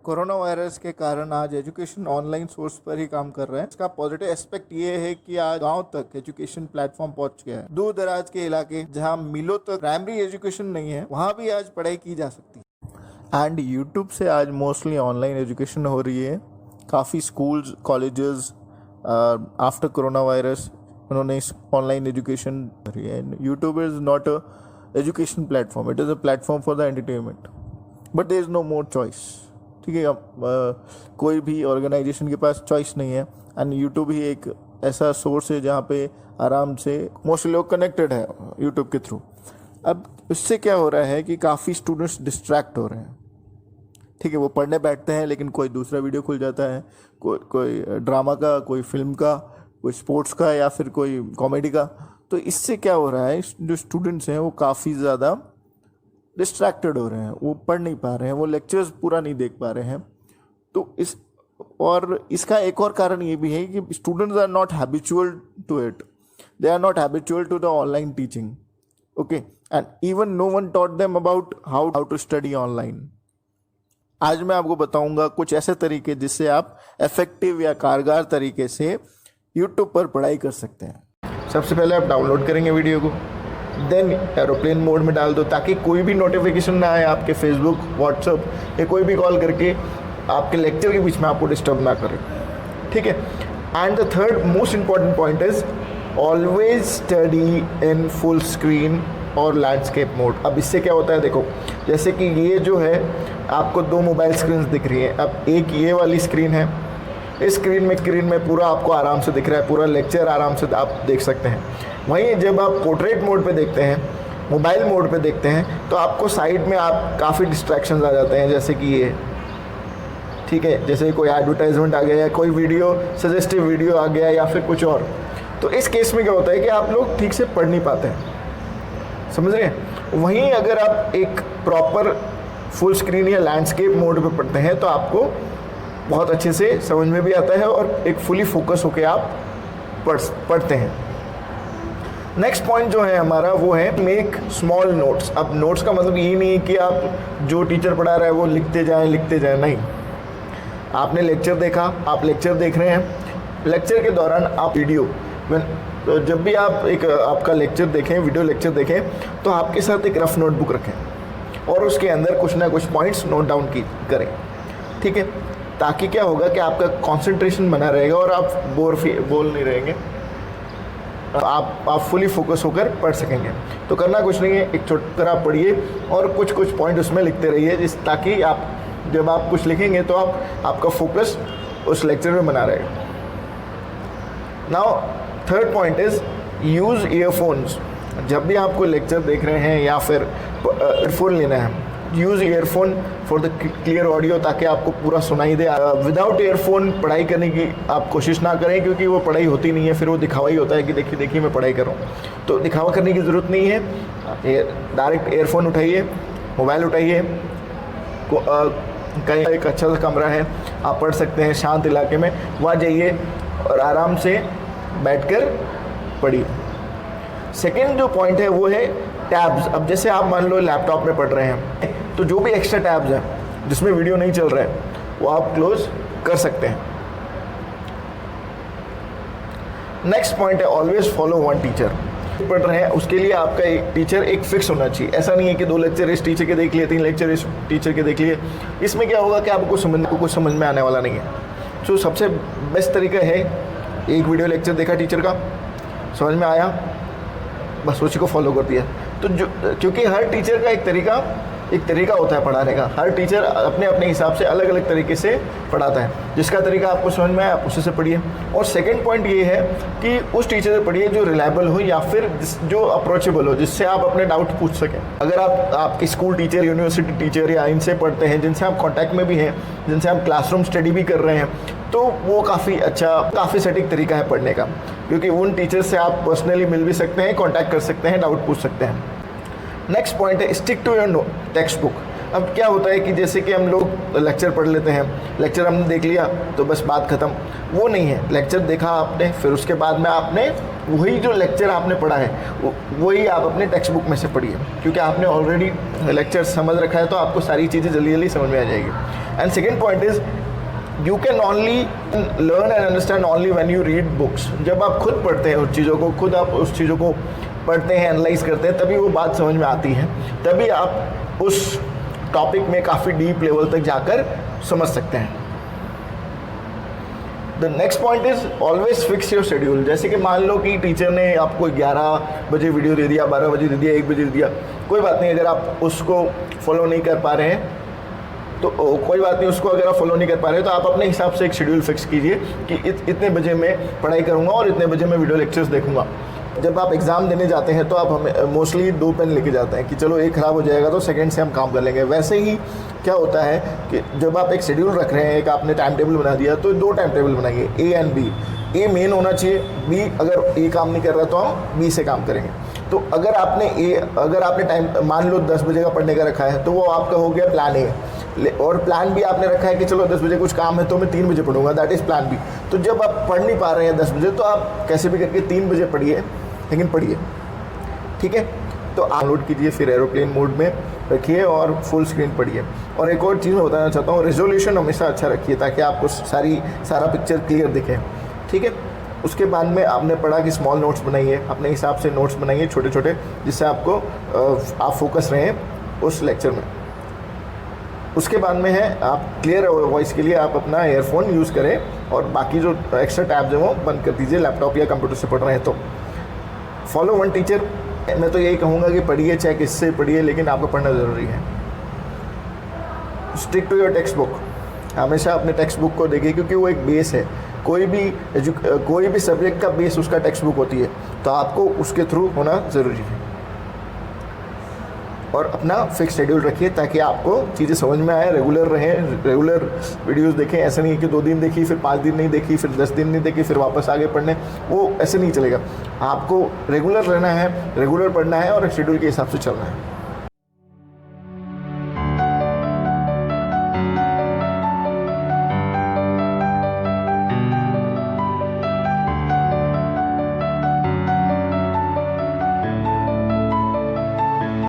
Corona virus के कारण आज एजुकेशन ऑनलाइन सोर्स पर ही काम कर रहे हैं। इसका पॉजिटिव एस्पेक्ट ये है कि आज गांव तक एजुकेशन प्लेटफॉर्म पहुंच गया है। दूर दराज के इलाके जहां मिलों तक प्राइमरी एजुकेशन नहीं है, वहां भी आज पढ़ाई की जा सकती है। एंड यूट्यूब से आज मोस्टली ऑनलाइन एजुकेशन हो रही है। काफ़ी schools, colleges after corona virus उन्होंने ऑनलाइन एजुकेशन करी है। YouTube is not a education platform, it is a platform for the entertainment, but there is no more choice. ठीक है, अब कोई भी ऑर्गेनाइजेशन के पास चॉइस नहीं है एंड यूट्यूब ही एक ऐसा सोर्स है जहाँ पे आराम से मोस्टली लोग कनेक्टेड है यूट्यूब के थ्रू। अब इससे क्या हो रहा है कि काफ़ी स्टूडेंट्स डिस्ट्रैक्ट हो रहे हैं। ठीक है, वो पढ़ने बैठते हैं लेकिन कोई दूसरा वीडियो खुल जाता है, कोई ड्रामा का, कोई फिल्म का, कोई स्पोर्ट्स का या फिर कोई कॉमेडी का। तो इससे क्या हो रहा है, जो स्टूडेंट्स हैं वो काफ़ी ज़्यादा डिस्ट्रैक्टेड हो रहे हैं, वो पढ़ नहीं पा रहे हैं, वो लेक्चर्स पूरा नहीं देख पा रहे हैं। तो इसका एक और कारण ये भी है कि students are not habitual to it, they are not habitual to the online teaching. Okay, and even no one taught them about how to study online. आज मैं आपको बताऊंगा कुछ ऐसे तरीके जिससे आप इफेक्टिव या कारगर तरीके से यूट्यूब पर पढ़ाई कर सकते हैं। सबसे पहले आप डाउनलोड करेंगे वीडियो को, देन एरोप्लेन मोड में डाल दो ताकि कोई भी नोटिफिकेशन ना आए आपके फेसबुक, व्हाट्सअप या कोई भी कॉल करके आपके लेक्चर के बीच में आपको डिस्टर्ब ना करे। ठीक है, and the third most important point is always study in full screen और लैंडस्केप मोड। अब इससे क्या होता है, देखो जैसे कि ये जो है आपको दो मोबाइल स्क्रीन दिख रही है। अब एक ये वाली स्क्रीन है, इस स्क्रीन में पूरा आपको आराम से दिख रहा है, पूरा लेक्चर आराम से आप देख सकते हैं। वहीं जब आप पोर्ट्रेट मोड पे देखते हैं, मोबाइल मोड पे देखते हैं, तो आपको साइड में आप काफ़ी डिस्ट्रैक्शंस आ जाते हैं, जैसे कि ये, ठीक है, जैसे कोई एडवर्टाइजमेंट आ गया या कोई वीडियो, सजेस्टिव वीडियो आ गया या फिर कुछ और। तो इस केस में क्या होता है कि आप लोग ठीक से पढ़ नहीं पाते हैं, समझ रहे हैं। वहीं अगर आप एक प्रॉपर फुल स्क्रीन या लैंडस्केप मोड पे पढ़ते हैं तो आपको बहुत अच्छे से समझ में भी आता है और एक फुली फोकस होकर आप पढ़ते हैं। नेक्स्ट पॉइंट जो है हमारा वो है मेक स्मॉल नोट्स। अब नोट्स का मतलब ये नहीं है कि आप जो टीचर पढ़ा रहा है वो लिखते जाएं, नहीं। आपने लेक्चर देखा, आप लेक्चर देख रहे हैं, लेक्चर के दौरान आप वीडियो, तो जब भी आप आपका लेक्चर देखें, वीडियो लेक्चर देखें, तो आपके साथ एक रफ नोटबुक रखें और उसके अंदर कुछ ना कुछ पॉइंट्स नोट डाउन करें। ठीक है, ताकि क्या होगा कि आपका कंसंट्रेशन बना रहेगा और आप बोल नहीं रहेंगे, आप फुली फोकस होकर पढ़ सकेंगे। तो करना कुछ नहीं है, एक छोटा आप पढ़िए और कुछ पॉइंट उसमें लिखते रहिए, ताकि आप जब आप कुछ लिखेंगे तो आपका फोकस उस लेक्चर में बना रहेगा। Now third point is use earphones. जब भी आप कोई लेक्चर देख रहे हैं या फिर ईयरफोन लेना है, use earphone for the clear audio, ताकि आपको पूरा सुनाई दे। विदाउट ईयरफोन पढ़ाई करने की आप कोशिश ना करें, क्योंकि वो पढ़ाई होती नहीं है, फिर वो दिखावा ही होता है कि देखिए मैं पढ़ाई कर रहा हूँ। तो दिखावा करने की ज़रूरत नहीं है, डायरेक्ट ईयरफोन उठाइए, मोबाइल उठाइए, कहीं एक अच्छा सा कमरा है, आप पढ़ सकते हैं शांत इलाके में, वहाँ जाइए और आराम से बैठकर पढ़िए। सेकेंड जो पॉइंट है वो है टैब्स। अब जैसे आप मान लो लैपटॉप में पढ़ रहे हैं, तो जो भी एक्स्ट्रा टैब्स हैं जिसमें वीडियो नहीं चल रहा है वो आप क्लोज कर सकते हैं। नेक्स्ट पॉइंट है ऑलवेज फॉलो वन टीचर। पढ़ रहे हैं उसके लिए आपका एक टीचर एक फिक्स होना चाहिए। ऐसा नहीं है कि 2 लेक्चर इस टीचर के देख लिए, 3 लेक्चर इस टीचर के देख लिए। इसमें क्या होगा कि आपको कुछ समझ में आने वाला नहीं है। तो सबसे बेस्ट तरीका है, एक वीडियो लेक्चर देखा टीचर का, समझ में आया, बस उसी को फॉलो कर दिया। तो क्योंकि हर टीचर का एक तरीका होता है पढ़ाने का, हर टीचर अपने हिसाब से अलग अलग तरीके से पढ़ाता है। जिसका तरीका आपको समझ में आए आप उसी से पढ़िए। और सेकंड पॉइंट ये है कि उस टीचर से पढ़िए जो रिलायबल हो या फिर जो अप्रोचेबल हो, जिससे आप अपने डाउट पूछ सकें। अगर आपके स्कूल टीचर, यूनिवर्सिटी टीचर या इनसे पढ़ते हैं, जिनसे आप कॉन्टैक्ट में भी हैं, जिनसे आप क्लासरूम स्टडी भी कर रहे हैं, तो वो काफ़ी सटीक तरीका है पढ़ने का, क्योंकि उन टीचर से आप पर्सनली मिल भी सकते हैं, कॉन्टैक्ट कर सकते हैं, डाउट पूछ सकते हैं। नेक्स्ट पॉइंट है stick to your text book. अब क्या होता है कि जैसे कि हम लोग लेक्चर पढ़ लेते हैं, लेक्चर हमने देख लिया तो बस बात ख़त्म, वो नहीं है। लेक्चर देखा आपने, फिर उसके बाद में आपने वही जो लेक्चर आपने पढ़ा है वही आप अपने टेक्स्ट बुक में से पढ़िए, क्योंकि आपने ऑलरेडी लेक्चर समझ रखा है तो आपको सारी चीज़ें जल्दी जल्दी समझ में आ जाएगी। And second point is you can only learn and understand only when you read books. जब आप खुद पढ़ते हैं उस चीज़ों को, खुद आप उस चीज़ों को पढ़ते हैं, एनालाइज करते हैं, तभी वो बात समझ में आती है, तभी आप उस टॉपिक में काफ़ी डीप लेवल तक जाकर समझ सकते हैं। The next point is always fix your schedule. जैसे कि मान लो कि टीचर ने आपको 11 बजे वीडियो दे दिया, 12 बजे दे दिया, 1 बजे दे दिया, कोई बात नहीं। अगर आप उसको फॉलो नहीं कर पा रहे हैं तो कोई बात नहीं, उसको अगर आप फॉलो नहीं कर पा रहे तो आप अपने हिसाब से एक शेड्यूल फिक्स कीजिए कि इतने बजे मैं पढ़ाई करूँगा और इतने बजे मैं वीडियो लेक्चर्स देखूंगा। जब आप एग्ज़ाम देने जाते हैं तो आप हमें मोस्टली 2 पेन लेके जाते हैं कि चलो एक ख़राब हो जाएगा तो सेकंड से हम काम कर लेंगे। वैसे ही क्या होता है कि जब आप एक शेड्यूल रख रहे हैं, एक आपने टाइम टेबल बना दिया, तो 2 टाइम टेबल बनाइए, A and B. A main होना चाहिए, बी अगर ए काम नहीं कर रहा तो हम बी से काम करेंगे। तो अगर आपने टाइम मान लो 10 बजे का पढ़ने का रखा है तो वो आपका हो गया प्लान ए, और प्लान बी आपने रखा है कि चलो 10 बजे कुछ काम है तो मैं 3 बजे पढ़ूंगा, दैट इज़ प्लान बी। तो जब आप पढ़ नहीं पा रहे हैं 10 बजे तो आप कैसे भी करके 3 बजे पढ़िए, लेकिन पढ़िए, ठीक है। तो डाउनलोड कीजिए, फिर एरोप्लेन मोड में रखिए और फुल स्क्रीन पढ़िए। और एक और चीज़ मैं बताना चाहता हूँ, रेजोल्यूशन हमेशा अच्छा रखिए ताकि आपको सारा पिक्चर क्लियर दिखे, ठीक है। उसके बाद में आपने पढ़ा कि स्मॉल नोट्स बनाइए, अपने हिसाब से नोट्स बनाइए छोटे छोटे, जिससे आपको आप फोकस रहें उस लेक्चर में। उसके बाद में है आप क्लियर वॉइस के लिए आप अपना ईयरफोन यूज़ करें और बाकी जो एक्स्ट्रा टैब्स हैं वो बंद कर दीजिए, लैपटॉप या कंप्यूटर से पढ़ रहे हैं तो। फॉलो वन टीचर, मैं तो यही कहूँगा कि पढ़िए, चाहे किससे पढ़िए, लेकिन आपको पढ़ना ज़रूरी है। Stick to your text book, हमेशा अपने टेक्स्ट बुक को देखिए क्योंकि वो एक बेस है। कोई भी सब्जेक्ट का बेस उसका टेक्स्ट बुक होती है, तो आपको उसके थ्रू होना ज़रूरी है। और अपना फिक्स शेड्यूल रखिए ताकि आपको चीज़ें समझ में आए, रेगुलर रहें, रेगुलर वीडियोस देखें। ऐसा नहीं है कि 2 दिन देखी, फिर 5 दिन नहीं देखी, फिर 10 दिन नहीं देखी, फिर वापस आगे पढ़ने, वो ऐसे नहीं चलेगा। आपको रेगुलर रहना है, रेगुलर पढ़ना है और शेड्यूल के हिसाब से चलना है।